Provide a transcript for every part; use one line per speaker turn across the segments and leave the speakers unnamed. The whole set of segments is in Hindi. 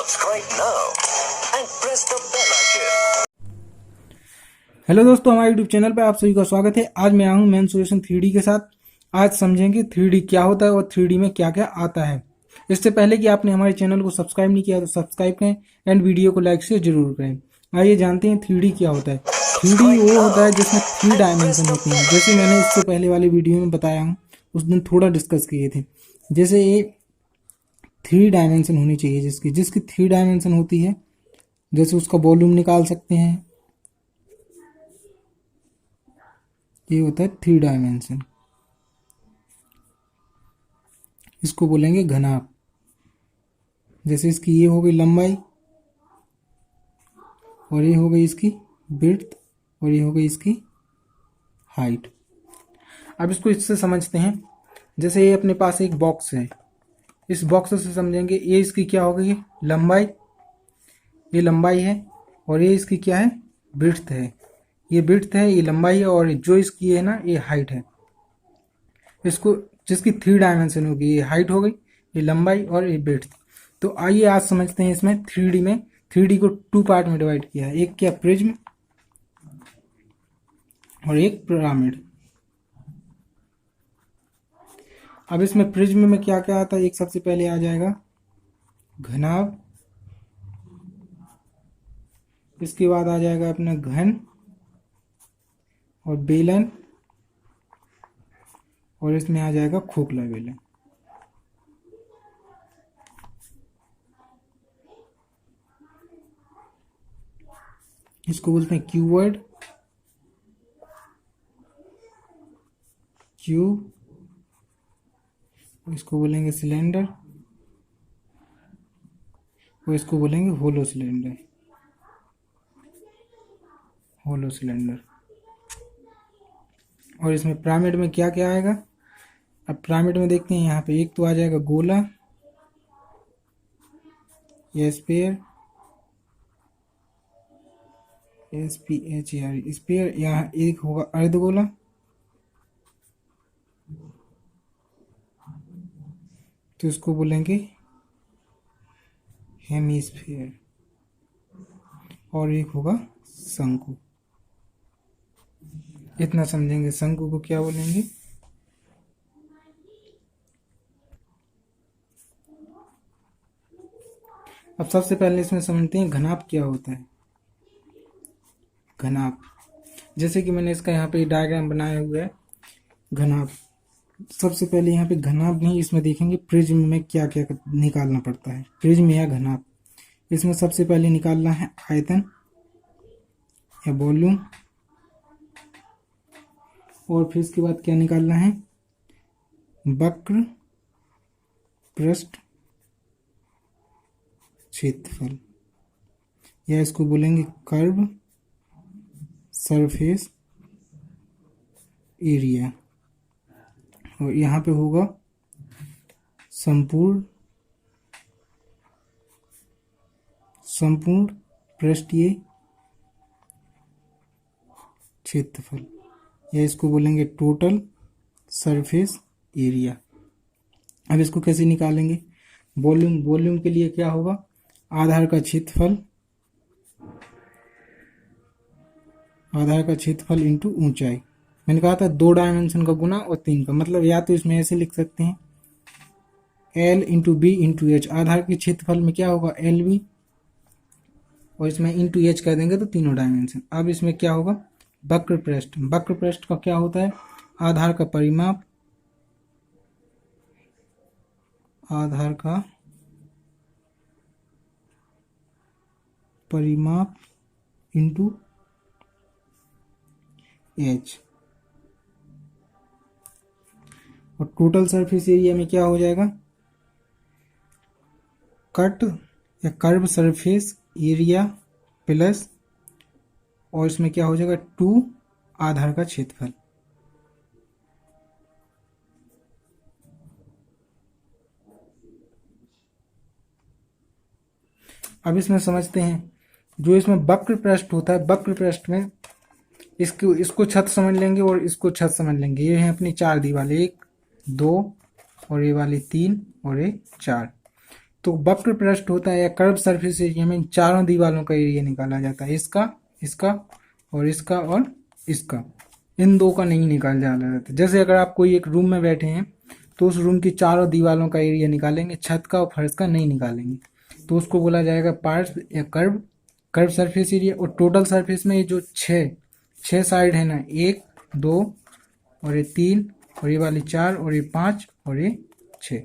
Subscribe now and press the bell icon.
Hello दोस्तों, हमारे यूट्यूब चैनल पर आप सभी का स्वागत है। आज मैं आया हूँ मेंसुरेशन 3D के साथ। आज समझेंगे 3D क्या होता है और 3D में क्या क्या आता है। इससे पहले कि आपने हमारे चैनल को सब्सक्राइब नहीं किया तो सब्सक्राइब करें एंड वीडियो को लाइक से जरूर करें। आइए जानते हैं 3D क्या होता है। 3D वो होता है जिसमें 3 डायमेंशन होती हैं। जैसे मैंने इससे पहले वाले वीडियो में बताया हूँ, उस दिन थोड़ा डिस्कस किए थे। जैसे ये 3 डायमेंशन होनी चाहिए, जिसकी 3 डायमेंशन होती है। जैसे उसका वॉल्यूम निकाल सकते हैं, ये होता है 3 डायमेंशन। इसको बोलेंगे घनाभ। जैसे इसकी ये हो गई लंबाई और ये हो गई इसकी विड्थ और ये हो गई इसकी हाइट। अब इसको इससे समझते हैं। जैसे ये अपने पास एक बॉक्स है, इस बॉक्स से समझेंगे ये इसकी क्या हो गई है, लंबाई। ये लंबाई है और ये इसकी क्या है, विड्थ है। ये विड्थ है, ये लंबाई है और जो इसकी है ना, ये हाइट है। इसको जिसकी 3 डायमेंशन होगी, ये हाइट हो गई, ये लंबाई और ये विड्थ। तो आइए आज समझते हैं इसमें 3D में। 3D को 2 पार्ट में डिवाइड किया है, एक क्या प्रिज्म और एक पिरामिड। अब इसमें प्रिज्म में क्या क्या आता है, एक सबसे पहले आ जाएगा घनाभ, इसके बाद आ जाएगा अपना घन और बेलन, और इसमें आ जाएगा खोखला बेलन। इसको बोलते हैं क्यूबॉइड, क्यूब, इसको बोलेंगे सिलेंडर और इसको बोलेंगे होलो सिलेंडर। Hollow cylinder. और इसमें पिरामिड में क्या क्या आएगा। अब पिरामिड में देखते हैं, यहाँ पे एक तो आ जाएगा गोला या स्फीयर, SPHER स्फीयर। यहाँ एक होगा अर्धगोला, तो इसको बोलेंगे हेमीस्फीयर। और एक होगा शंकु। इतना समझेंगे। शंकु को क्या बोलेंगे, अब सबसे पहले इसमें समझते हैं घनाभ क्या होता है। घनाभ, जैसे कि मैंने इसका यहाँ पे डायग्राम बनाया हुआ है। घनाभ, सबसे पहले यहाँ पे घनाभ नहीं, इसमें देखेंगे प्रिज्म में क्या क्या निकालना पड़ता है। प्रिज्म या घनाभ, इसमें सबसे पहले निकालना है आयतन या वॉल्यूम, और फिर इसके बाद क्या निकालना है, वक्र पृष्ठ क्षेत्रफल, या इसको बोलेंगे कर्व सरफेस एरिया। और यहाँ पे होगा संपूर्ण पृष्ठीय क्षेत्रफल, या इसको बोलेंगे टोटल सरफेस एरिया। अब इसको कैसे निकालेंगे, वॉल्यूम के लिए क्या होगा, आधार का क्षेत्रफल इंटू ऊंचाई। मैंने कहा था 2 डायमेंशन का गुना और 3 का, मतलब या तो इसमें ऐसे लिख सकते हैं L into B into H. आधार के क्षेत्रफल में क्या होगा, LB, और इसमें इंटू एच कर देंगे तो तीनों डायमेंशन। अब इसमें क्या होगा, वक्र पृष्ठ का क्या होता है, आधार का परिमाप इंटू एच। और टोटल सरफेस एरिया में क्या हो जाएगा, कट या कर्व सरफेस एरिया प्लस, और इसमें क्या हो जाएगा 2 आधार का क्षेत्रफल। अब इसमें समझते हैं, जो इसमें वक्र पृष्ठ होता है, वक्र पृष्ठ में इसको छत समझ लेंगे और इसको छत समझ लेंगे। ये है अपनी 4 दीवारें, 1 2 और ये वाली 3 और ये 4। तो वक्र पृष्ठ होता है या कर्व सरफेस एरिया में इन चारों दीवारों का एरिया निकाला जाता है, इसका, इसका और इसका और इसका, इन दो का नहीं निकाला जाता। जैसे अगर आप कोई एक रूम में बैठे हैं तो उस रूम की चारों दीवारों का एरिया निकालेंगे, छत का और फर्श का नहीं निकालेंगे, तो उसको बोला जाएगा पार्श्व या कर्व सरफेस एरिया। और टोटल सरफेस में ये जो छः साइड है ना, 1 2 और ये 3 और ये वाली 4 और ये 5 और ये 6,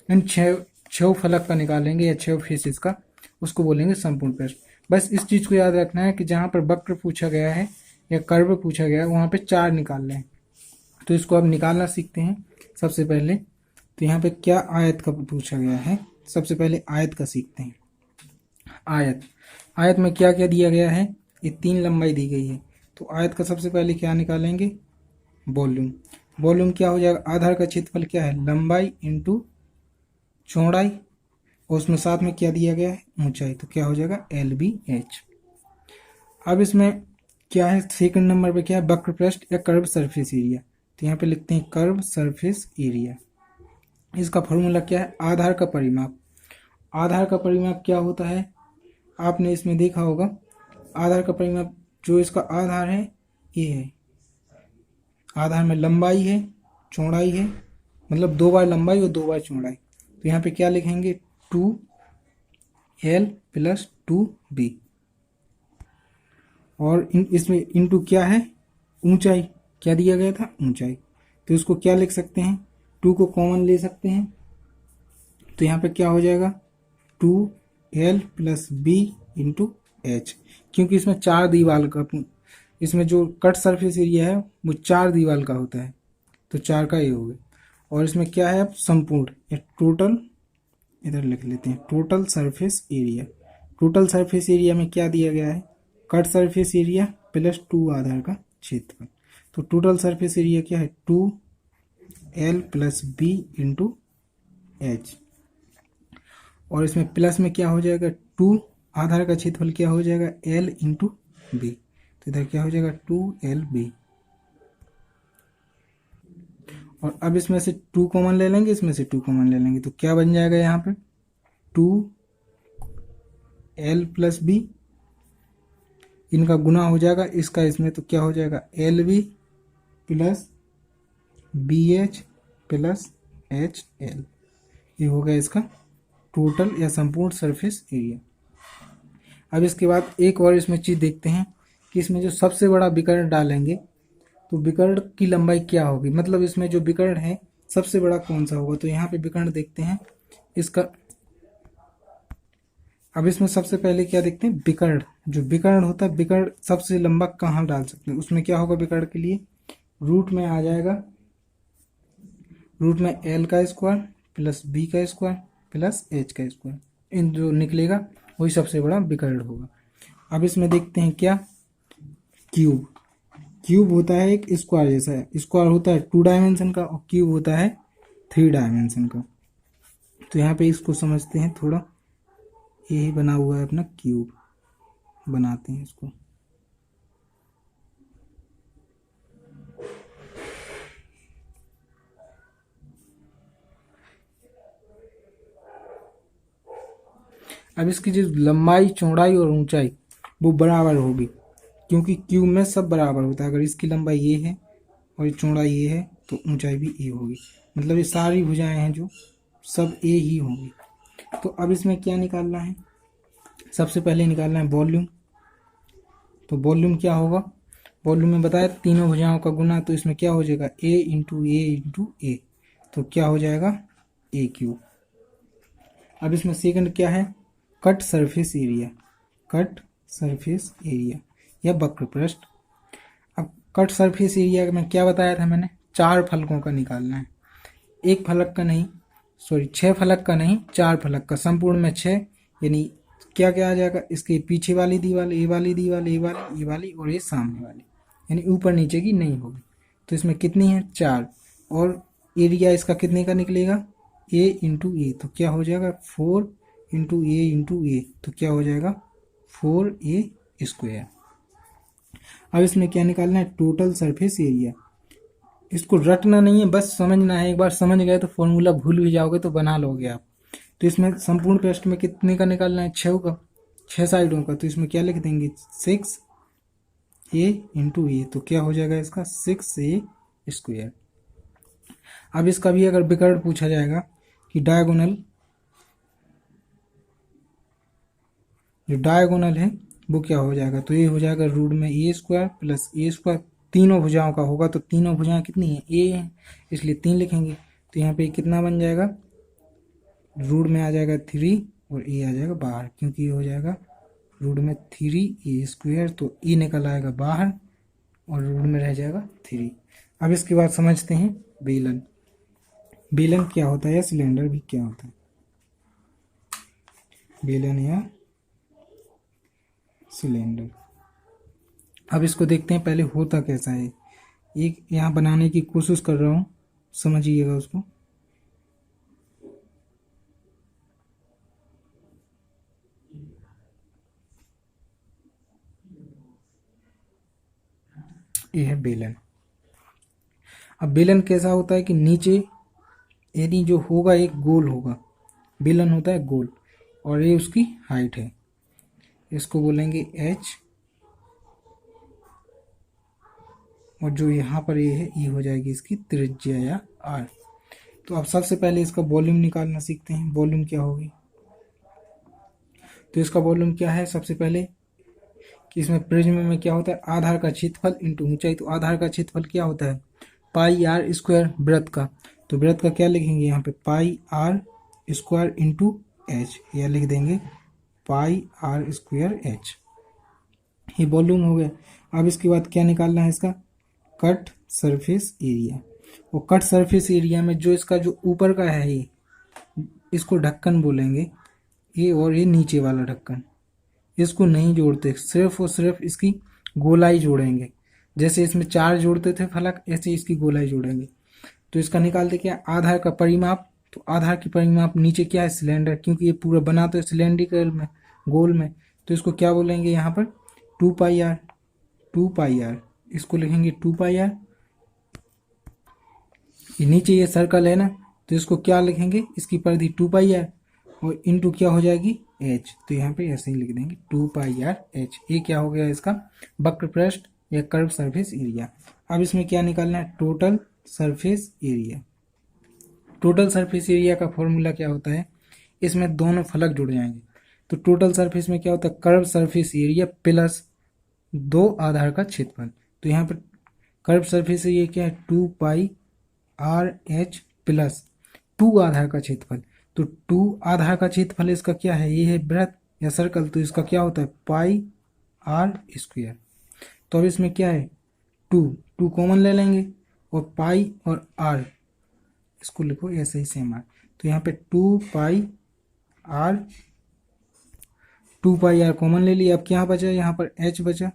इन छः फलक का निकालेंगे या 6 फेसेस का, उसको बोलेंगे संपूर्ण पृष्ठ। बस इस चीज़ को याद रखना है कि जहाँ पर वक्र पूछा गया है या कर्व पूछा गया है वहाँ पे 4 निकाल रहे हैं, तो इसको अब निकालना सीखते हैं। सबसे पहले तो यहाँ पे क्या आयत का पूछा गया है, सबसे पहले आयत का सीखते हैं। आयत में क्या क्या दिया गया है, ये 3 लंबाई दी गई है, तो आयत का सबसे पहले क्या निकालेंगे, वॉल्यूम। वॉल्यूम क्या हो जाएगा, आधार का क्षेत्रफल क्या है, लंबाई इंटू चौड़ाई, और उसमें साथ में क्या दिया गया है, ऊंचाई, तो क्या हो जाएगा LBH। अब इसमें क्या है, सेकंड नंबर पे क्या है, वक्र पृष्ठ या कर्व सरफेस एरिया, तो यहाँ पे लिखते हैं कर्व सरफेस एरिया। इसका फॉर्मूला क्या है, आधार का परिमाप। आधार का परिमाप क्या होता है, आपने इसमें देखा होगा, आधार का परिमाप जो इसका आधार है ये है, आधार में लंबाई है, चौड़ाई है, मतलब 2 बार लंबाई और 2 बार चौड़ाई, तो यहाँ पे क्या लिखेंगे 2L + 2B, और इसमें इंटू क्या है, ऊंचाई, क्या दिया गया था, ऊंचाई, तो इसको क्या लिख सकते हैं, 2 को कॉमन ले सकते हैं, तो यहाँ पे क्या हो जाएगा 2L + B × H, क्योंकि इसमें 4 दीवार का, इसमें जो कट सरफेस एरिया है वो 4 दीवार का होता है, तो 4 का ये हो गया। और इसमें क्या है, अब संपूर्ण या टोटल, इधर लिख लेते हैं total surface area. Total surface area में क्या दिया गया है, कट सरफेस एरिया + 2 आधार का क्षेत्रफल, तो टोटल सरफेस एरिया क्या है 2L + B × H, और इसमें प्लस में क्या हो जाएगा 2 आधार का क्षेत्रफल क्या हो जाएगा L × B, तो इधर क्या हो जाएगा 2LB। और अब इसमें से 2 कॉमन ले लेंगे, इसमें से 2 कॉमन ले लेंगे, तो क्या बन जाएगा यहाँ पे 2L + B, इनका गुना हो जाएगा इसका इसमें, तो क्या हो जाएगा LB + BH + HL, ये हो गया इसका टोटल या संपूर्ण सरफेस एरिया। अब इसके बाद एक और इसमें चीज़ देखते हैं कि इसमें जो सबसे बड़ा विकर्ण डालेंगे तो विकर्ण की लंबाई क्या होगी, मतलब इसमें जो विकर्ण है सबसे बड़ा कौन सा होगा, तो यहाँ पे विकर्ण देखते हैं इसका। अब इसमें सबसे पहले क्या देखते हैं, विकर्ण, जो विकर्ण होता है, विकर्ण सबसे लंबा कहाँ डाल सकते हैं, उसमें क्या होगा विकर्ण के लिए, रूट में आ जाएगा, रूट में L² + B² + H², इन जो निकलेगा वही सबसे बड़ा विकर्ण होगा। अब इसमें देखते हैं क्या, क्यूब। क्यूब होता है एक स्क्वायर जैसा है, स्क्वायर होता है 2 डायमेंशन का और क्यूब होता है 3 डायमेंशन का, तो यहाँ पे इसको समझते हैं थोड़ा, यही बना हुआ है अपना क्यूब, बनाते हैं इसको। अब इसकी जो लंबाई, चौड़ाई और ऊंचाई वो बराबर होगी, क्योंकि क्यूब में सब बराबर होता है। अगर इसकी लंबाई ये है और ये चौड़ाई ये है तो ऊंचाई भी ये होगी, मतलब ये सारी भुजाएं हैं जो सब ए ही होंगी। तो अब इसमें क्या निकालना है, सबसे पहले निकालना है वॉल्यूम। तो वॉल्यूम क्या होगा, वॉल्यूम में बताया तीनों भुजाओं का गुना, तो इसमें क्या हो जाएगा A × A × A, तो क्या हो जाएगा A³। अब इसमें सेकंड क्या है, cut surface area, cut surface area या वक्र पृष्ठ। अब कट सरफेस एरिया में क्या बताया था मैंने, 4 फलकों का निकालना है, एक फलक का नहीं, सॉरी 6 फलक का नहीं, 4 फलक का, संपूर्ण में 6, यानी क्या क्या आ जाएगा, इसके पीछे वाली दीवार, ये वाली दीवार, ये वाली और ये सामने वाली, यानी ऊपर नीचे की नहीं होगी। तो इसमें कितनी है 4, और एरिया इसका कितने का निकलेगा A × A, तो क्या हो जाएगा 4 × A × A, तो क्या हो जाएगा 4A²। अब इसमें क्या निकालना है, टोटल सरफेस एरिया। इसको रटना नहीं है, बस समझना है, एक बार समझ गए तो फॉर्मूला भूल भी जाओगे तो बना लोगे आप। तो इसमें संपूर्ण पृष्ठ में कितने का निकालना है, 6 का, 6 साइडों का। तो इसमें क्या लिख देंगे, 6a इंटू ए। तो क्या हो जाएगा इसका 6a स्क्वायर। अब इसका भी अगर विकर्ण पूछा जाएगा कि डायगोनल, जो डायगोनल है वो क्या हो जाएगा, तो ये हो जाएगा रूट में ए स्क्वायर प्लस ए स्क्वायर। तीनों भुजाओं का होगा तो तीनों भुजाएं कितनी है, ए है, इसलिए 3 लिखेंगे। तो यहाँ पे कितना बन जाएगा, रूट में आ जाएगा 3 और ए आ जाएगा बाहर, क्योंकि ये हो जाएगा रूट में 3a स्क्वायर। तो ए निकल आएगा बाहर और रूट में रह जाएगा 3। अब इसके बाद समझते हैं बेलन। बेलन क्या होता है या सिलेंडर भी क्या होता है। बेलन या सिलेंडर, अब इसको देखते हैं पहले होता कैसा है। एक यहाँ बनाने की कोशिश कर रहा हूँ, समझिएगा उसको। ये है बेलन। अब बेलन कैसा होता है कि नीचे यदि जो होगा एक गोल होगा, बेलन होता है गोल, और ये उसकी हाइट है, इसको बोलेंगे h, और जो यहाँ पर ये है ये हो जाएगी इसकी त्रिज्या या r। तो अब सबसे पहले इसका वॉल्यूम निकालना सीखते हैं। वॉल्यूम क्या होगी, तो इसका वॉल्यूम क्या है, सबसे पहले कि इसमें प्रिज्म में क्या होता है, आधार का क्षेत्रफल इंटू ऊंचाई। तो आधार का क्षेत्रफल क्या होता है, पाई आर स्क्वायर वृत्त का। तो वृत्त का क्या लिखेंगे यहाँ पे, पाई आर स्क्वायर इंटू एच, या लिख देंगे पाई आर स्क्वायर एच। ये वॉल्यूम हो गया। अब इसके बाद क्या निकालना है, इसका कट सरफेस एरिया। और कट सरफेस एरिया में जो इसका जो ऊपर का है ये, इसको ढक्कन बोलेंगे, ये और ये नीचे वाला ढक्कन, इसको नहीं जोड़ते, सिर्फ और सिर्फ इसकी गोलाई जोड़ेंगे। जैसे इसमें 4 जोड़ते थे फलक, ऐसे इसकी गोलाई जोड़ेंगे। तो इसका निकालते क्या, आधार का परिमाप। तो आधार की परिमाप नीचे क्या है, सिलेंडर, क्योंकि ये पूरा बना तो सिलेंड्रिकल में, गोल में। तो इसको क्या बोलेंगे यहाँ पर, 2 पाई आर। 2 पाई आर, इसको लिखेंगे 2 पाई आर। ये नीचे ये सर्कल है ना, तो इसको क्या लिखेंगे, इसकी परिधि 2 पाई आर और इंटू क्या हो जाएगी एच। तो यहाँ पे ऐसे ही लिख देंगे 2 पाई आर एच। ये क्या हो गया इसका वक्र पृष्ठ या कर्व सरफेस एरिया। अब इसमें क्या निकालना है, total surface area. Total surface area का फॉर्मूला क्या होता है, इसमें दोनों फलक जुड़ जाएंगे। तो टोटल सरफेस में क्या होता है, कर्व सरफेस एरिया प्लस 2 आधार का क्षेत्रफल। तो यहाँ पर कर्व सरफेस एरिया क्या है, 2 पाई आर एच प्लस 2 आधार का क्षेत्रफल। तो 2 आधार का क्षेत्रफल इसका क्या है, ये है वृत्त या सर्कल, तो इसका क्या होता है पाई आर स्क्वायर। तो अब इसमें क्या है 2 कॉमन ले लेंगे और पाई और आर इसको लिखो ऐसे ही सेम आर। तो यहाँ पे 2 पाई आर कॉमन ले लिया। अब क्या बचा, यहाँ पर h बचा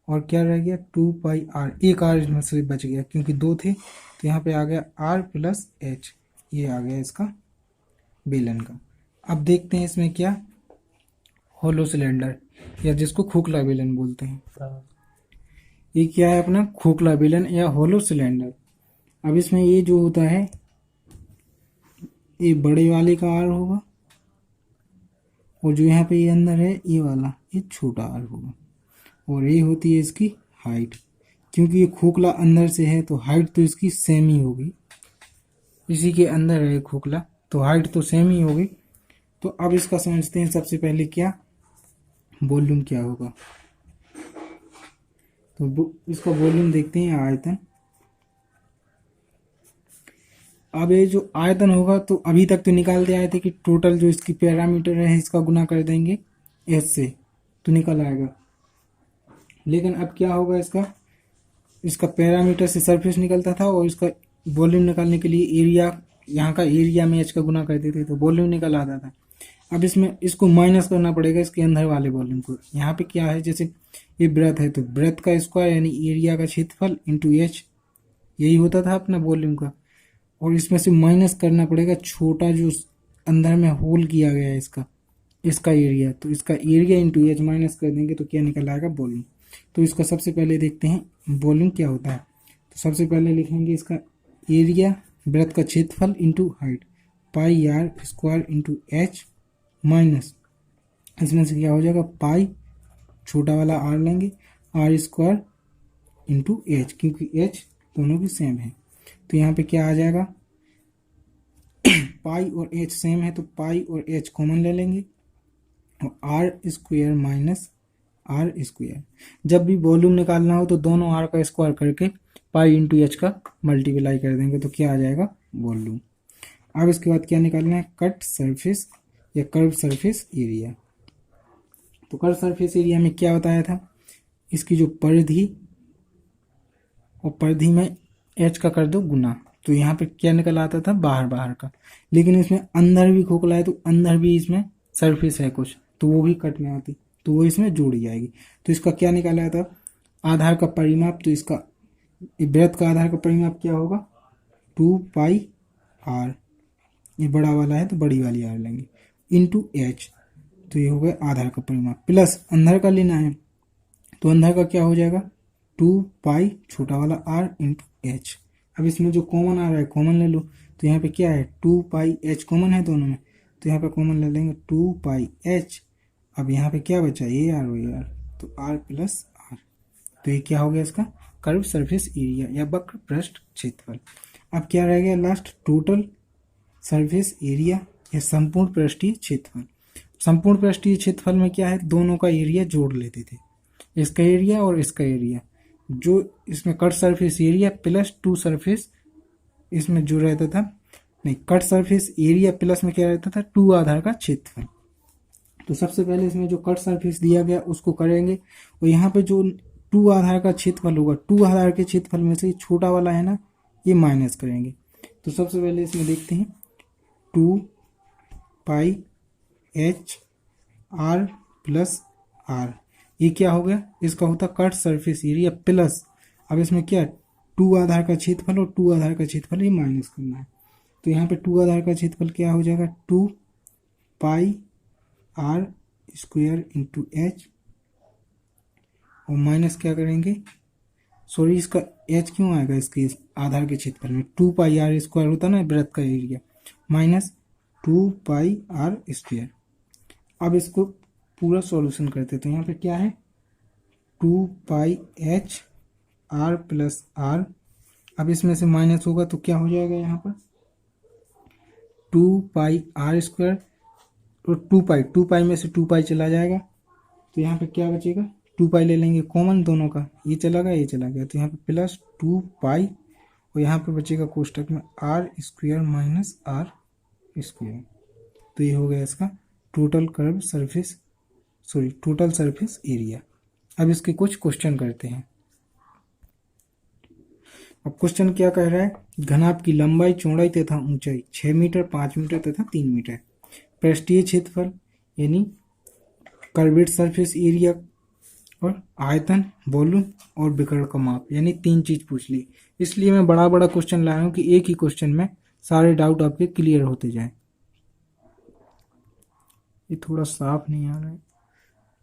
और क्या रह गया 2 पाई आर, एक आर इसमें से बच गया क्योंकि 2 थे। तो यहाँ पे आ गया r प्लस एच, ये आ गया इसका बेलन का। अब देखते हैं इसमें क्या, होलो सिलेंडर या जिसको खोखला बेलन बोलते हैं। ये क्या है अपना खोखला बेलन या होलो सिलेंडर। अब इसमें ये जो होता है ये बड़े वाले का आर होगा और जो यहाँ पे ये अंदर है ये वाला ये छोटा आर होगा, और ये होती है इसकी हाइट। क्योंकि ये खोखला अंदर से है तो हाइट तो इसकी सेम ही होगी, इसी के अंदर है खोखला तो हाइट तो सेम ही होगी। तो अब इसका समझते हैं सबसे पहले क्या वॉल्यूम क्या होगा। तो इसका वॉल्यूम देखते हैं आयतन। अब ये जो आयतन होगा तो अभी तक तो निकालते आए थे कि टोटल जो इसकी पैरामीटर है इसका गुना कर देंगे एस से तो निकल आएगा। लेकिन अब क्या होगा, इसका पैरामीटर से सरफेस निकलता था और इसका वॉल्यूम निकालने के लिए एरिया, यहाँ का एरिया में एच का गुना कर देते तो वॉल्यूम निकल आता था। अब इसमें इसको माइनस करना पड़ेगा इसके अंदर वाले वॉल्यूम को। यहाँ पे क्या है, जैसे ये वृत्त है तो वृत्त का स्क्वायर यानी एरिया का क्षेत्रफल इंटू एच, यही होता था अपना वॉल्यूम का। और इसमें से माइनस करना पड़ेगा छोटा जो अंदर में होल किया गया है इसका एरिया, तो इसका एरिया इंटू एच माइनस कर देंगे तो क्या निकल आएगा वॉल्यूम। तो इसका सबसे पहले देखते हैं वॉल्यूम क्या होता है। तो सबसे पहले लिखेंगे इसका एरिया वृत्त का क्षेत्रफल into height. Pi r square into h minus, इसमें से क्या हो जाएगा, पाई छोटा वाला आर लेंगे, आर स्क्वायर इंटू एच, क्योंकि एच दोनों भी सेम है। तो यहाँ पे क्या आ जाएगा, पाई और एच सेम है तो पाई और एच कॉमन ले लेंगे, और r square minus r square. जब भी वॉल्यूम निकालना हो तो दोनों आर का स्क्वायर करके पाई इंटू एच का मल्टीप्लाई कर देंगे तो क्या आ जाएगा, वॉल्यूम। अब इसके बाद क्या निकालना है, कट सरफेस या कर्व सरफेस एरिया। तो कर्व सरफेस एरिया में क्या बताया था, इसकी जो परिधि और परिधि में एच का कर दो गुना, तो यहाँ पे क्या निकल आता था, बाहर बाहर का। लेकिन इसमें अंदर भी खोखला है तो अंदर भी इसमें सरफेस है कुछ, तो वो भी कट में आती, तो वो इसमें जोड़ी जाएगी। तो इसका क्या निकाला था, आधार का परिमाप, तो इसका वृत्त का आधार का परिमाप क्या होगा, 2 पाई आर, ये बड़ा वाला है तो बड़ी वाली आर लेंगे, इंटू एच, तो ये हो गया आधार का परिमाप, प्लस अंदर का लेना है तो अंदर का क्या हो जाएगा, 2 पाई छोटा वाला आर इंटू एच। अब इसमें जो कॉमन आ रहा है कॉमन ले लो, तो यहाँ पे क्या है, 2 पाई एच कॉमन है दोनों में, तो यहाँ पे कॉमन ले लेंगे 2 पाई एच। अब यहाँ पे क्या बचा, ये आर वही आर, तो आर प्लस आर, तो ये क्या हो गया इसका कर्व सरफेस एरिया या वक्र पृष्ठ क्षेत्रफल। अब क्या रह गया लास्ट, टोटल सरफेस एरिया या संपूर्ण पृष्ठीय क्षेत्रफल। संपूर्ण पृष्ठीय क्षेत्रफल में क्या है, दोनों का एरिया जोड़ लेते थे, इसका एरिया और इसका एरिया, जो इसमें cut surface area plus 2 surface इसमें जो रहता था, नहीं कट सरफेस एरिया प्लस में क्या रहता था, 2 आधार का क्षेत्रफल। तो सबसे पहले इसमें जो कट सरफेस दिया गया उसको करेंगे, और यहाँ पे जो 2 आधार का क्षेत्रफल होगा, 2 आधार के क्षेत्रफल में से छोटा वाला है ना, ये माइनस करेंगे। तो सबसे पहले इसमें देखते हैं 2 पाई एच आर प्लस आर, ये क्या हो गया, इसका होता कट सरफेस एरिया प्लस, अब इसमें क्या 2 आधार का क्षेत्रफल और 2 आधार का क्षेत्रफल ये माइनस करना है। तो यहाँ पे 2 आधार का क्षेत्रफल क्या हो जाएगा, 2 pi r square into H, और माइनस क्या करेंगे, सॉरी इसका एच क्यों आएगा, इसके आधार के क्षेत्रफल में 2 पाई आर स्क्वायर होता ना वृत्त का area, minus 2 pi r square. अब इसको पूरा सॉल्यूशन करते, तो यहाँ पे क्या है, 2 पाई एच आर प्लस आर, अब इसमें से माइनस होगा तो क्या हो जाएगा, यहाँ पर 2 पाई आर स्क्वायर और 2 पाई में से 2 पाई चला जाएगा, तो यहाँ पे क्या बचेगा, 2 पाई ले लेंगे कॉमन दोनों का, ये चला गया ये चला गया, तो यहाँ पे प्लस 2 पाई, और यहाँ पे बचेगा कोष्टक में r square minus r square. तो ये हो गया इसका total curve surface, sorry total surface area. अब इसके कुछ क्वेश्चन करते हैं। अब क्वेश्चन क्या कह रहा है, घनाभ की लंबाई, चौड़ाई तथा ऊंचाई 6 मीटर, 5 मीटर तथा 3 मीटर। पृष्ठीय क्षेत्रफल यानी कर्वेड सरफेस एरिया, और आयतन, वॉल्यूम और विकर्ण का माप, यानी 3 चीज पूछ ली। इसलिए मैं बड़ा बड़ा क्वेश्चन लाया हूं कि एक ही क्वेश्चन में सारे डाउट आपके क्लियर होते जाए। ये थोड़ा साफ नहीं आ रहा है,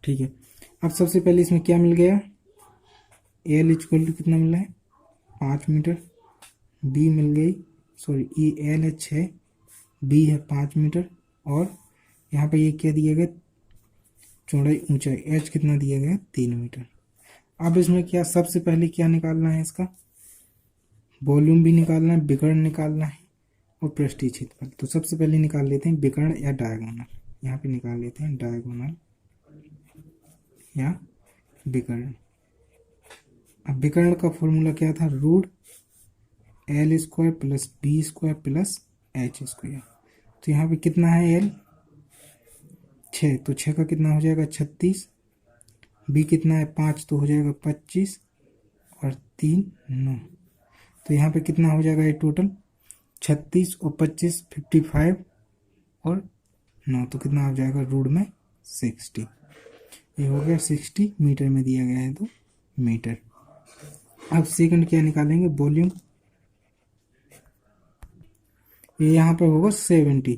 ठीक है। अब सबसे पहले इसमें क्या मिल गया, एल इक्वल टू कितना मिला है, 5 मीटर, बी मिल गई, सॉरी ई एल है 6, बी है 5 मीटर, और यहाँ पे ये क्या दिया गया, चौड़ाई ऊंचाई एच कितना दिया गया, 3 मीटर। अब इसमें क्या सबसे पहले क्या निकालना है, इसका वॉल्यूम भी निकालना है, विकर्ण निकालना है, और पृष्ठीय क्षेत्रफल। तो सबसे पहले निकाल लेते हैं विकर्ण या डायगोनल, यहाँ पे निकाल लेते हैं डायगोनल या विकर्ण। अब विकर्ण का फॉर्मूला क्या था, root l square plus b square plus h square. तो यहाँ पे कितना है एल, 6, तो 6 का कितना हो जाएगा 36, बी कितना है 5 तो हो जाएगा 25, और 3 9, तो यहाँ पे कितना हो जाएगा ये टोटल 36 और 25 55, और 9 तो कितना हो जाएगा रूट में 60। ये हो गया 60 मीटर में दिया गया है तो मीटर। अब सेकंड क्या निकालेंगे, वॉल्यूम, ये यहाँ पे होगा 70,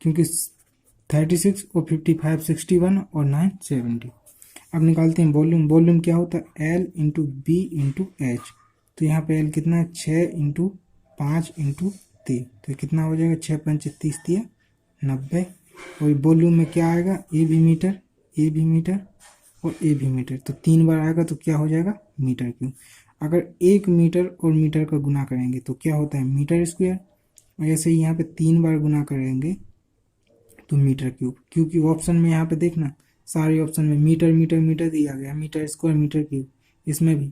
क्योंकि 36 और 55 61 और 9 70। अब निकालते हैं वॉल्यूम। वॉल्यूम क्या होता है, l into B into h. तो यहाँ पे एल कितना है 6 इंटू 5 इंटू 30, तो कितना हो जाएगा 6 पंच 30 दिया 90। और वॉल्यूम में क्या आएगा, ए भी मीटर, ए भी मीटर और ए भी मीटर, तो 3 बार आएगा तो क्या हो जाएगा मीटर क्यूब। अगर 1 मीटर और मीटर का गुना करेंगे तो क्या होता है मीटर स्क्वायर, और ऐसे ही यहाँ पे 3 बार गुना करेंगे तो मीटर क्यूब। क्योंकि ऑप्शन में यहाँ पे देखना सारे ऑप्शन में मीटर मीटर मीटर दिया गया, मीटर स्क्वायर मीटर क्यूब इसमें भी,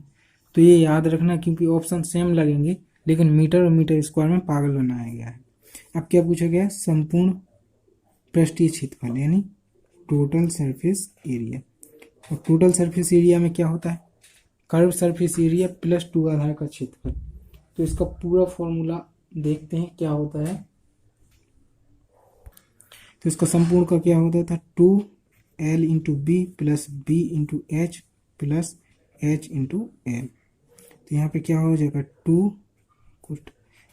तो ये याद रखना क्योंकि ऑप्शन सेम लगेंगे लेकिन मीटर और मीटर स्क्वायर में पागल बनाया गया है। अब क्या पूछा गया है, संपूर्ण पृष्ठीय क्षेत्रफल यानी टोटल सरफेस एरिया। और टोटल सरफेस एरिया में क्या होता है, कर्व सरफेस एरिया प्लस 2 आधार का क्षेत्रफल। तो इसका पूरा फॉर्मूला देखते हैं क्या होता है। तो इसका संपूर्ण का क्या होता था 2l into b plus b into h plus h into l. तो यहाँ पे क्या हो जाएगा 2 कुछ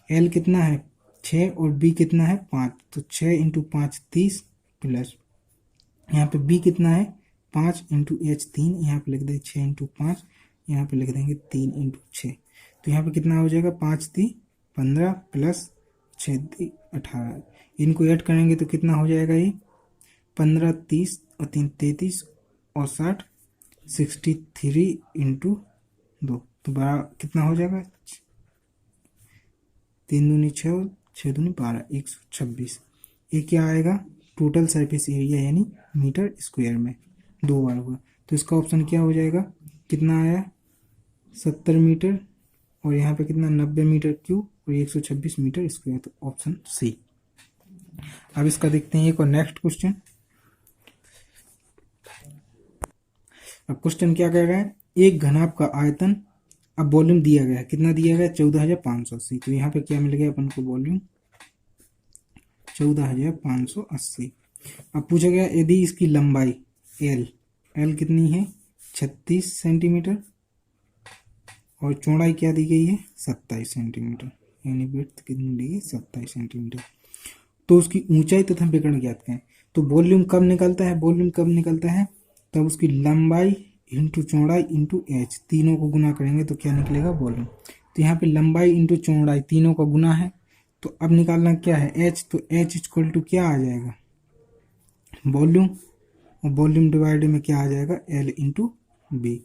एल कितना है 6 और बी कितना है 5, तो 6 इंटू 5 30 प्लस यहाँ पे बी कितना है 5 इंटू एच 3, यहाँ पे लिख देंगे 6 इंटू 5, यहाँ पे लिख देंगे 3 इंटू 6। तो यहाँ पे कितना हो जाएगा 5 × 15 प्लस 6 × 18, इनको ऐड करेंगे तो कितना हो जाएगा ये 15 30 और 3 33 और 60 63 इंटू 2, तो बड़ा कितना हो जाएगा 3 दूनी 6 6 दूनी 12 126। ये क्या आएगा टोटल सरफेस एरिया यानी मीटर स्क्वायर में 2 बार हुआ, तो इसका ऑप्शन क्या हो जाएगा कितना आया 70 मीटर और यहाँ पे कितना 90 मीटर क्यूब और 126 मीटर स्क्वायर, तो ऑप्शन सी। अब इसका देखते हैं एक और नेक्स्ट क्वेश्चन। अब क्वेश्चन क्या कह रहा है, एक घनाभ का आयतन, अब वॉल्यूम दिया गया है कितना दिया गया 14,580, तो यहाँ पे क्या मिल गया अपन को वॉल्यूम 14,580। अब पूछा गया यदि इसकी लंबाई एल कितनी है 36 सेंटीमीटर और चौड़ाई क्या दी गई है 27 सेंटीमीटर, यानी विड्थ कितनी दी गई 27 सेंटीमीटर, तो उसकी ऊंचाई तथा विकर्ण ज्ञात करें। तो वॉल्यूम कब निकलता है, वॉल्यूम कब निकलता है तब उसकी लंबाई इंटू चौड़ाई इंटू एच तीनों को गुना करेंगे तो क्या निकलेगा वॉल्यूम। तो यहाँ पे लंबाई इंटू चौड़ाई तीनों का गुना है, तो अब निकालना क्या है एच, तो एच इक्वल टू क्या आ जाएगा वॉल्यूम, और वॉल्यूम डिवाइड में क्या आ जाएगा एल इंटू बी।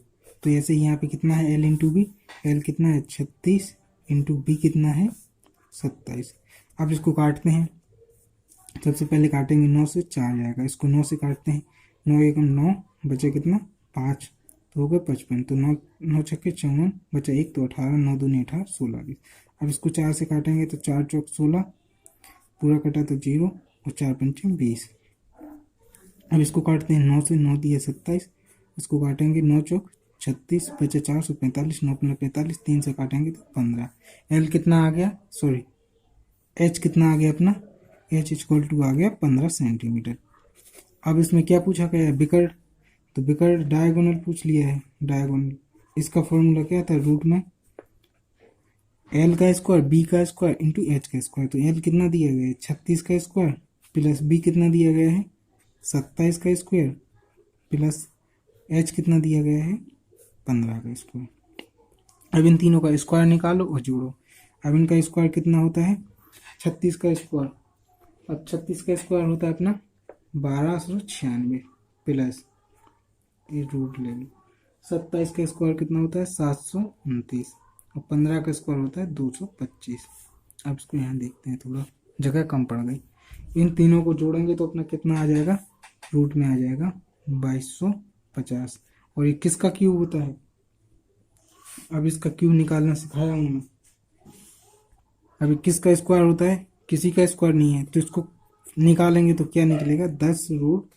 तो ऐसे ही यहाँ पे कितना है एल इंटू बी, एल कितना है 36 इंटू बी कितना है 27। अब इसको काटते हैं, सबसे पहले काटेंगे 9 से 4 जाएगा, इसको 9 से काटते हैं 9 एकम 9 बचे कितना 5 तो हो गया 55, तो 9 9 छक्के 54 बचा 1 तो 18 9 दूनी 18 16 20। अब इसको 4 से काटेंगे तो 4 चौक 16 पूरा कटा तो 0 और 4 पंचे 20। अब इसको काटते हैं 9 से 9 दिए 27, इसको काटेंगे 9 चौक 36 बचे 445 9 पंद्रह 45 3 से काटेंगे तो 15। एल कितना आ गया सॉरी एच कितना आ गया अपना एच इक्वल टू आ गया 15 सेंटीमीटर। अब इसमें क्या पूछा गया है विकर्ण, तो विकर्ण डायगोनल पूछ लिया है डायगोनल, इसका फॉर्मूला क्या था रूट में एल का स्क्वायर बी का स्क्वायर इंटू एच का स्क्वायर। तो एल कितना दिया गया है 36 का स्क्वायर प्लस बी कितना दिया गया है 27 का स्क्वायर प्लस एच कितना दिया गया है 15 का स्क्वायर। अब इन तीनों का स्क्वायर निकालो और जोड़ो। अब इनका स्क्वायर कितना होता है 36 का स्क्वायर, अब 36 का स्क्वायर होता है अपना 1296 प्लस ये रूट ले लो, 27 का स्क्वायर कितना होता है 729 और 15 का स्क्वायर होता है 225। अब इसको यहाँ देखते हैं, थोड़ा जगह कम पड़ गई, इन तीनों को जोड़ेंगे तो अपना कितना आ जाएगा रूट में आ जाएगा 2250। और ये किसका क्यूब होता है, अब इसका क्यूब निकालना सिखाया हूँ मैं। अभी किसका स्क्वायर होता है किसी का स्क्वायर नहीं है, तो इसको निकालेंगे तो क्या निकलेगा 10 रूट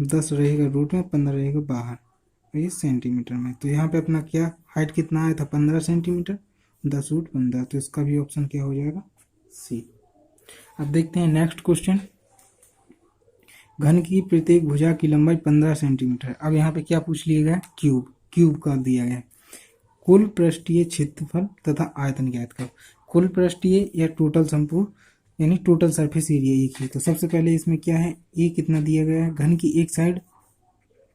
10 रहेगा रूट में 15 रहेगा बाहर, ये सेंटीमीटर में। तो यहाँ पे अपना क्या हाइट कितना आया था 15 सेंटीमीटर 10 रूट 15, तो इसका भी ऑप्शन क्या हो जाएगा सी। अब देखते हैं नेक्स्ट क्वेश्चन। घन की प्रत्येक भुजा की लंबाई 15 सेंटीमीटर। अब यहाँ पे क्या पूछ लिया गया क्यूब, क्यूब का दिया गया कुल पृष्ठीय क्षेत्रफल तथा आयतन ज्ञात करो। कुल पृष्ठीय या टोटल संपूर्ण यानी टोटल सरफेस एरिया एक ही। तो सबसे पहले इसमें क्या है ए कितना दिया गया है, घन की एक साइड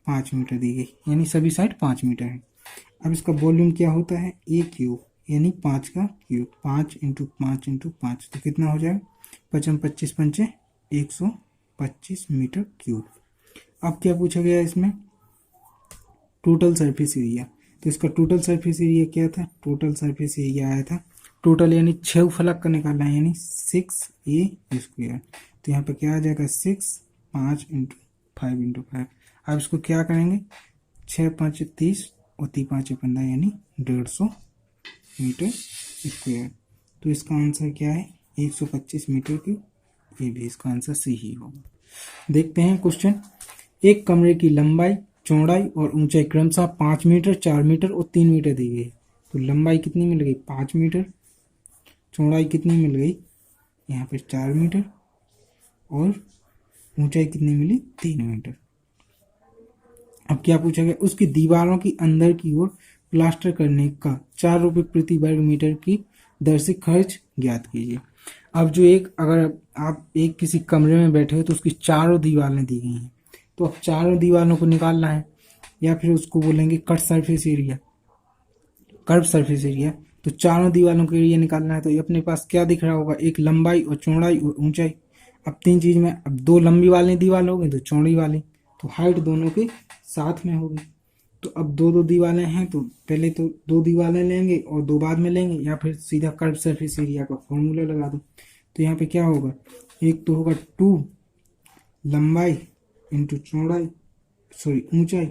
5 मीटर दी गई यानी सभी साइड 5 मीटर है। अब इसका वॉल्यूम क्या होता है ए क्यूब, यानी 5 का क्यूब, 5 इंटू 5 इंटू 5, तो कितना हो जाएगा, 5 25 पंचे 125 मीटर क्यूब। अब क्या पूछा गया इसमें, टोटल सरफेस एरिया। तो इसका टोटल सरफेस एरिया क्या था, टोटल सरफेस एरिया आया था, टोटल यानी 6 फलक का निकालना है, यानी 6a²। तो यहाँ पे क्या आ जाएगा 6, 5 इंटू 5 इंटू 5। अब इसको क्या करेंगे, 6 5 30 और 3 5 15, यानी 150 मीटर स्क्वायर। तो इसका आंसर क्या है, 125 मीटर क्यूब। ये भी इसका आंसर सी ही होगा। देखते हैं क्वेश्चन। एक कमरे की लंबाई, चौड़ाई और ऊंचाई क्रमशः 5 मीटर, 4 मीटर और 3 मीटर दी गई है। तो लंबाई कितनी मिल गई, 5 मीटर, चौड़ाई कितनी मिल गई, यहाँ पे 4 मीटर, और ऊंचाई कितनी मिली, 3 मीटर। अब क्या पूछा गया, उसकी दीवारों की अंदर की ओर प्लास्टर करने का 4 रुपये प्रति वर्ग मीटर की दर से खर्च ज्ञात कीजिए। अब जो अगर आप एक किसी कमरे में बैठे हो तो उसकी चारों दीवारें दी गई हैं, तो अब चारों दीवारों को निकालना है, या फिर उसको बोलेंगे cut surface area, curve surface area. तो चारों दीवारों के एरिया निकालना है, तो ये अपने पास क्या दिख रहा होगा, एक लंबाई और चौड़ाई और ऊंचाई। अब 3 चीज में, अब 2 लंबी वाली दीवार होगी तो चौड़ी वाली, तो हाइट दोनों के साथ में होगी। तो अब 2 दीवारें हैं, तो पहले तो 2 दीवारें लेंगे और 2 बाद में लेंगे, या फिर सीधा कर्व सरफेस एरिया का फॉर्मूला लगा दो। तो यहाँ पे क्या होगा, एक तो होगा 2 लंबाई इंटू चौड़ाई, सॉरी ऊंचाई,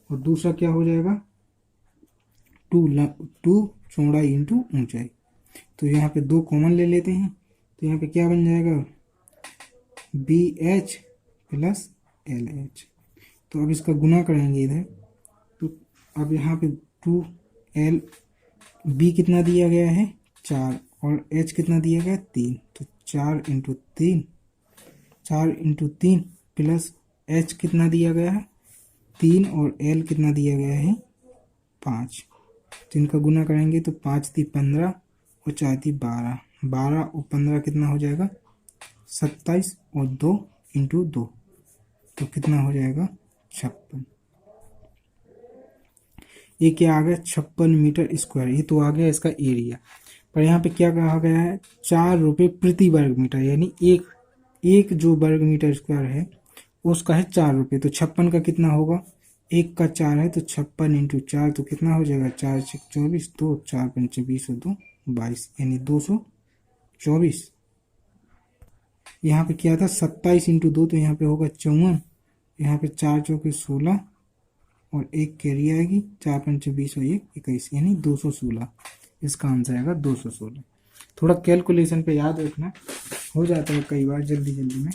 और दूसरा क्या हो जाएगा 2 चौड़ाई इंटू ऊंचाई। तो यहाँ पे 2 कॉमन ले लेते हैं, तो यहाँ पे क्या बन जाएगा, BH प्लस LH। तो अब इसका गुना करेंगे इधर, तो अब यहाँ पे 2L, B कितना दिया गया है 4, और H कितना दिया गया 3, तो 4 इंटू 3, 4 इंटू 3 प्लस H कितना दिया गया है 3, और L कितना दिया गया है 5। तो इनका गुना करेंगे तो 5 × 15 और 4 × 12, 12 और 15 कितना हो जाएगा 27, और 2 इंटू 2 तो कितना हो जाएगा 56। ये क्या आ गया 56 मीटर स्क्वायर। ये तो आ गया इसका एरिया, पर यहाँ पे क्या कहा गया है 4 रुपये प्रति वर्ग मीटर, यानी एक जो वर्ग मीटर स्क्वायर है उसका है 4 रुपये। तो 56 का कितना होगा, एक का 4 है, तो 56 इंटू 4 तो कितना हो जाएगा 4 × 24, 2 4 × 20 और 2 22, यानी 224। यहाँ पे क्या था 27 इंटू 2, तो यहाँ पे होगा 54, यहाँ पे 4 चौके 16 और एक कैरी आएगी, 4 × 20 और 1 21, यानी 216। इसका आंसर आएगा 216। थोड़ा कैलकुलेशन पे याद रखना, हो जाता है कई बार जल्दी जल्दी में।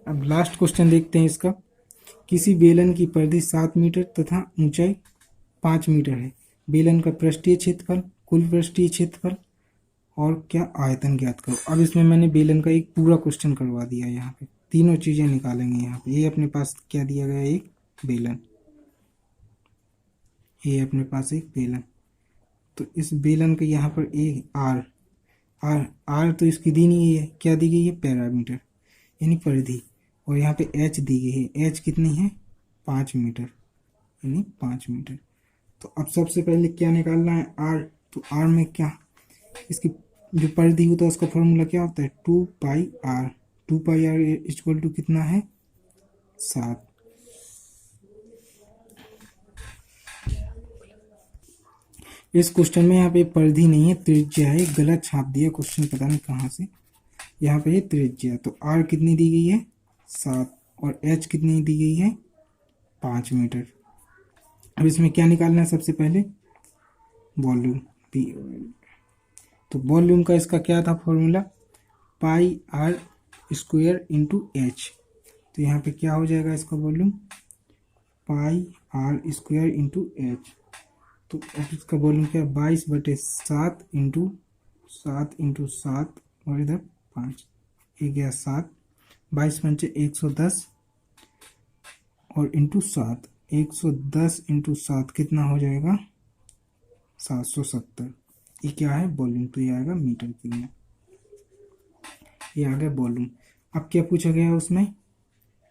अब लास्ट क्वेश्चन देखते हैं इसका। किसी बेलन की परिधि 7 मीटर तथा ऊंचाई 5 मीटर है। बेलन का पृष्ठीय क्षेत्रफल, कुल पृष्ठीय क्षेत्रफल और क्या आयतन ज्ञात करो। अब इसमें मैंने बेलन का एक पूरा क्वेश्चन करवा दिया, यहाँ पे तीनों चीजें निकालेंगे। यहाँ पे ये अपने पास क्या दिया गया है, एक बेलन, ये अपने पास एक बेलन। तो इस बेलन के यहाँ पर एक आर तो इसकी दी नहीं है, क्या दी गई है पैरामीटर यानी परिधि, और यहाँ पे एच दी गई है, एच कितनी है 5 मीटर यानी 5 मीटर। तो अब सबसे पहले क्या निकालना है आर, तो आर में क्या, इसकी जो परिधि होता है उसका फॉर्मूला क्या होता है 2πr, 2πr इक्वल टू कितना है 7। इस क्वेश्चन में यहाँ पे परिधि नहीं है, त्रिज्या है, गलत छाप दिया क्वेश्चन, पता नहीं कहाँ से। यहाँ पे त्रिज्या, तो आर कितनी दी गई है 7 और एच कितनी दी गई है 5 मीटर। अब इसमें क्या निकालना है सबसे पहले वॉल्यूम, तो वॉल्यूम का इसका क्या था फॉर्मूला πr² इंटू एच। तो यहाँ पे क्या हो जाएगा इसका वॉल्यूम πr² इंटू एच। तो इसका वॉल्यूम क्या 22/7 इंटू 7 और इधर 5, ये गया 7, 22 × 5 110 और इंटू 7, 110 इंटू 7 कितना हो जाएगा 770। ये क्या है वॉल्यूम, तो ये आएगा मीटर क्यूब, ये आ गया वॉल्यूम। अब क्या पूछा गया है उसमें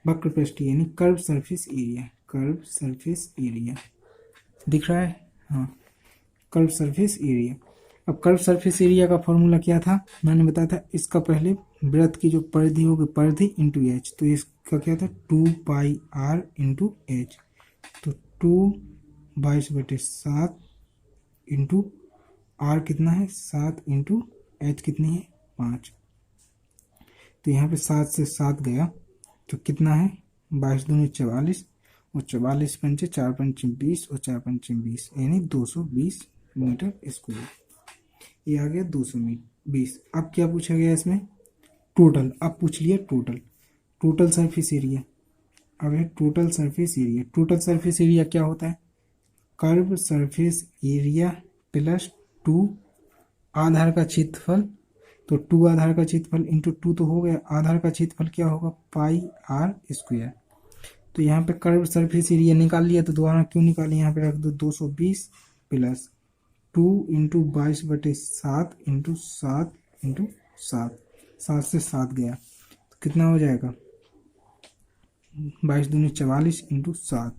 वक्र पृष्ठ यानी curve surface area. Curve surface area दिख रहा है, हाँ कर्व सरफेस एरिया। अब कर्व सरफेस एरिया का फॉर्मूला क्या था, मैंने बताया था इसका पहले वृत्त की जो परिधि होगी परिधि इंटू एच, तो इसका क्या था 2πr इंटू एच, तो 2/22/7 इंटू आर कितना है 7 इंटू एच कितनी है 5, तो यहाँ पे 7 से 7 गया तो कितना है 22 दूनी 44 और 44 पंचे 4 पंचे 20 और 4 पंचे 20 यानी 220 मीटर स्क्वायर, ये आ गया 220। अब क्या पूछा गया इसमें टोटल, अब पूछ लिया टोटल सरफेस एरिया। अब है total surface area, total surface area क्या होता है कर्व सरफेस एरिया प्लस 2 आधार का क्षेत्रफल, तो 2 आधार का क्षेत्रफल इंटू 2 तो हो गया, आधार का क्षेत्रफल क्या होगा πr²। तो यहाँ पे कर्व सरफेस एरिया निकाल लिया, तो दोबारा क्यों निकाले, यहाँ पे रख दो 220 प्लस 2 इंटू 22/7 इंटू 7 इंटू 7, 7 से 7 गया तो कितना हो जाएगा 22 दूनी 44 इंटू 7,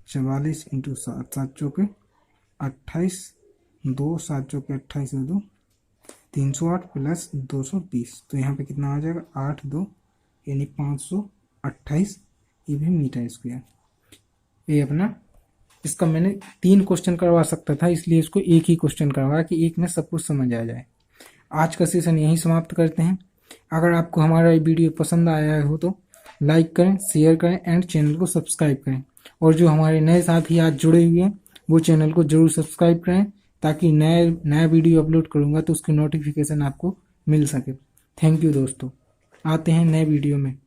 44 इंटू 7, 7 चौके 28, 2 7 चौके 28 2 308 प्लस 220, तो यहाँ पे कितना आ जाएगा 8 2 यानी 528, ये भी मीटर स्क्वायर। ये अपना इसका मैंने 3 क्वेश्चन करवा सकता था, इसलिए इसको एक ही क्वेश्चन करवाया कि एक में सब कुछ समझ आ जाए। आज का सेशन यहीं समाप्त करते हैं। अगर आपको हमारा ये वीडियो पसंद आया हो तो लाइक करें, शेयर करें एंड चैनल को सब्सक्राइब करें, और जो हमारे नए साथी आज जुड़े हुए हैं वो चैनल को जरूर सब्सक्राइब करें ताकि नया वीडियो अपलोड करूँगा तो उसकी नोटिफिकेशन आपको मिल सके। थैंक यू दोस्तों, आते हैं नए वीडियो में।